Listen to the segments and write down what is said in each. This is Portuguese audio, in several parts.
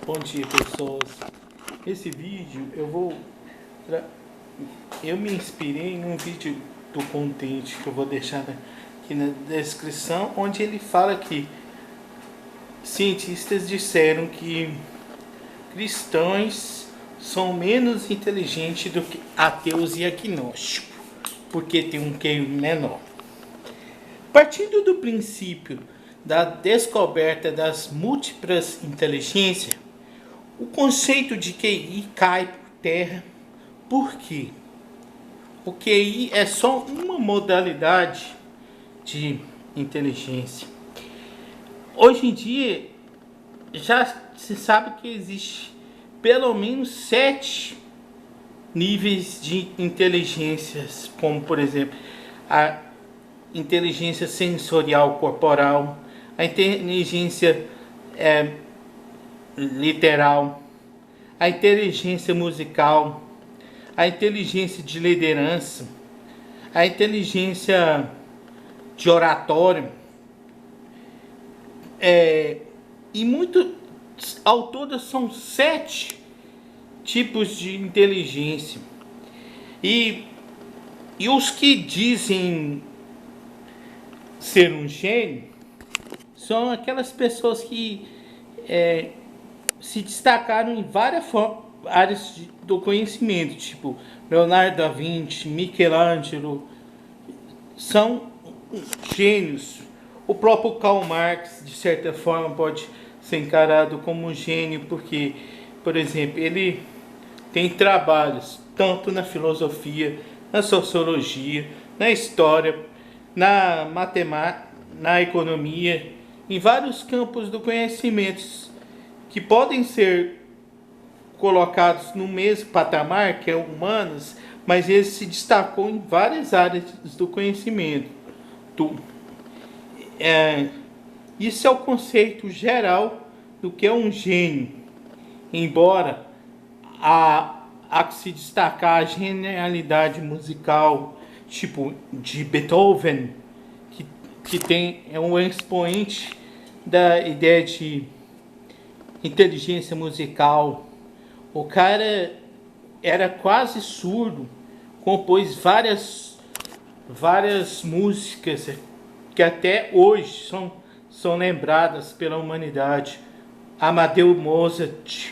Bom dia, pessoas. Esse vídeo eu me inspirei num vídeo do Contente que eu vou deixar aqui na descrição, onde ele fala que cientistas disseram que cristãos são menos inteligentes do que ateus e agnósticos, porque tem um QI menor. Partindo do princípio da descoberta das múltiplas inteligências, o conceito de QI cai por terra. Por quê? O QI é só uma modalidade de inteligência. Hoje em dia, já se sabe que existe pelo menos 7 níveis de inteligências, como por exemplo, a inteligência sensorial corporal, a inteligência literal, a inteligência musical, a inteligência de liderança, a inteligência de oratório, ao todo são 7 tipos de inteligência. E os que dizem ser um gênio são aquelas pessoas que se destacaram em várias áreas do conhecimento, tipo Leonardo da Vinci, Michelangelo, são gênios. O próprio Karl Marx, de certa forma, pode ser encarado como um gênio, porque, por exemplo, ele tem trabalhos tanto na filosofia, na sociologia, na história, na matemática, na economia, em vários campos do conhecimento que podem ser colocados no mesmo patamar que é humanos, mas ele se destacou em várias áreas do conhecimento. Isso é o conceito geral do que é um gênio, embora há que se destacar a genialidade musical, tipo de Beethoven, que é um expoente da ideia de inteligência musical. O cara era quase surdo, compôs várias músicas que até hoje são lembradas pela humanidade. Amadeus Mozart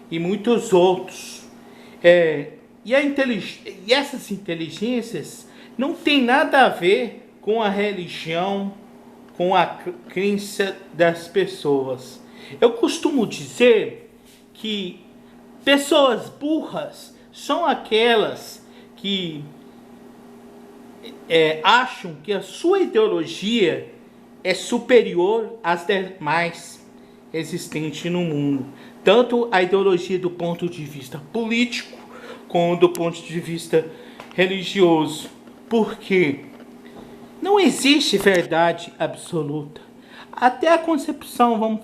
e muitos outros. E essas inteligências não tem nada a ver com a religião, com a crença das pessoas. Eu costumo dizer que pessoas burras são aquelas que acham que a sua ideologia é superior às demais existentes no mundo. Tanto a ideologia do ponto de vista político, como do ponto de vista religioso. Porque não existe verdade absoluta. Até a concepção, vamos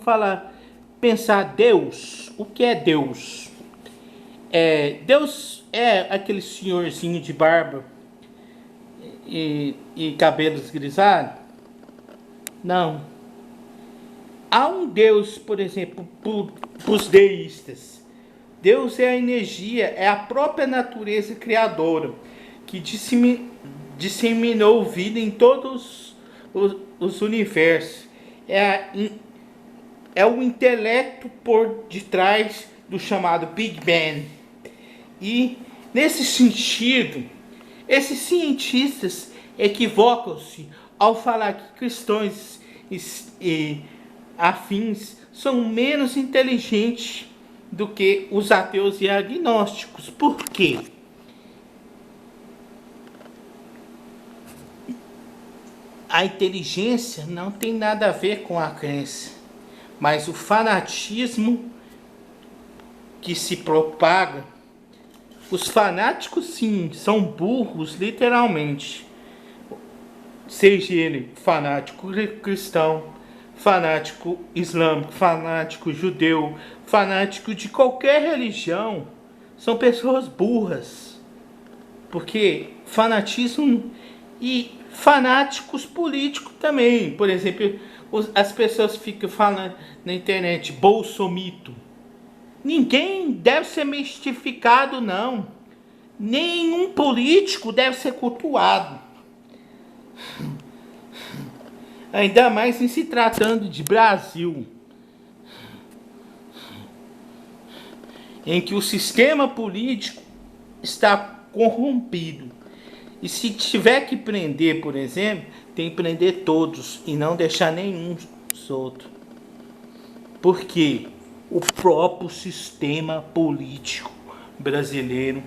pensar Deus. O que é Deus? Deus é aquele senhorzinho de barba e cabelos grisalhos? Não. Há um Deus, por exemplo, para os deístas. Deus é a energia, é a própria natureza criadora que disseminou vida em todos os universos. É o intelecto por detrás do chamado Big Bang. E, nesse sentido, esses cientistas equivocam-se ao falar que cristãos e afins são menos inteligentes do que os ateus e agnósticos. Por quê? A inteligência não tem nada a ver com a crença, mas o fanatismo que se propaga. Os fanáticos, sim, são burros, literalmente. Seja ele fanático cristão, fanático islâmico, fanático judeu, fanático de qualquer religião, são pessoas burras. Porque fanatismo e fanáticos políticos também. Por exemplo, as pessoas ficam falando na internet, bolsomito. ninguém deve ser mistificado, não. Nenhum político deve ser cultuado. Ainda mais em se tratando de Brasil, em que o sistema político está corrompido. E se tiver que prender, por exemplo, tem que prender todos e não deixar nenhum solto. Porque o próprio sistema político brasileiro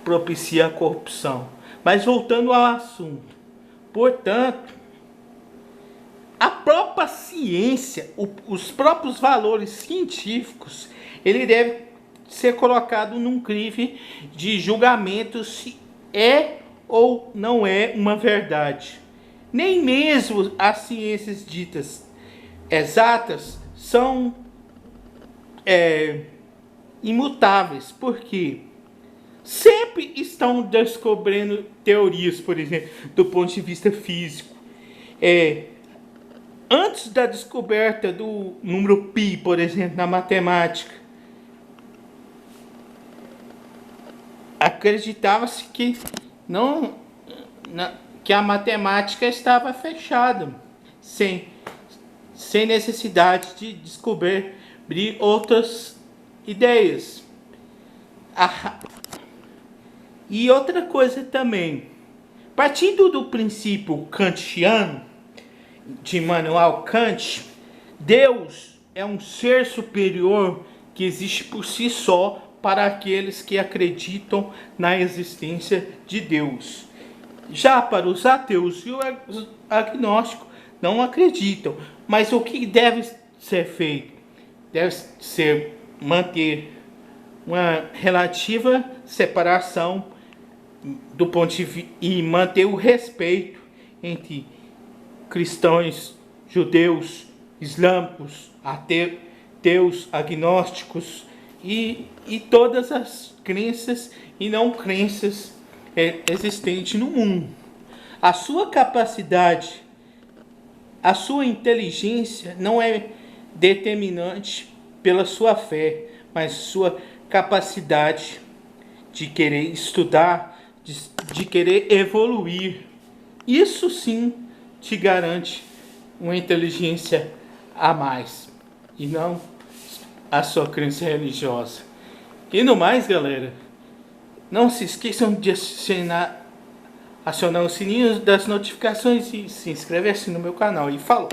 propicia a corrupção. Mas voltando ao assunto, portanto, a própria ciência, os próprios valores científicos, ele deve ser colocado num crivo de julgamento se é ou não é uma verdade. Nem mesmo as ciências ditas exatas são imutáveis, porque sempre estão descobrindo teorias, por exemplo, do ponto de vista físico. Antes da descoberta do número π, por exemplo, na matemática, acreditava-se que que a matemática estava fechada, sem necessidade de descobrir outras ideias. E outra coisa também, partindo do princípio kantiano, de Immanuel Kant, Deus é um ser superior que existe por si só para aqueles que acreditam na existência de Deus. Já para os ateus e os agnósticos não acreditam, mas o que deve ser feito? Deve ser manter uma relativa separação do ponto de vista e manter o respeito entre cristãos, judeus, islâmicos, ateus, agnósticos e todas as crenças e não crenças existentes no mundo. A sua capacidade, a sua inteligência não é determinante pela sua fé, mas sua capacidade de querer estudar, de querer evoluir. Isso sim te garante uma inteligência a mais e não a sua crença religiosa. E no mais, galera, não se esqueçam de acionar o sininho das notificações e se inscrever no meu canal. E falou!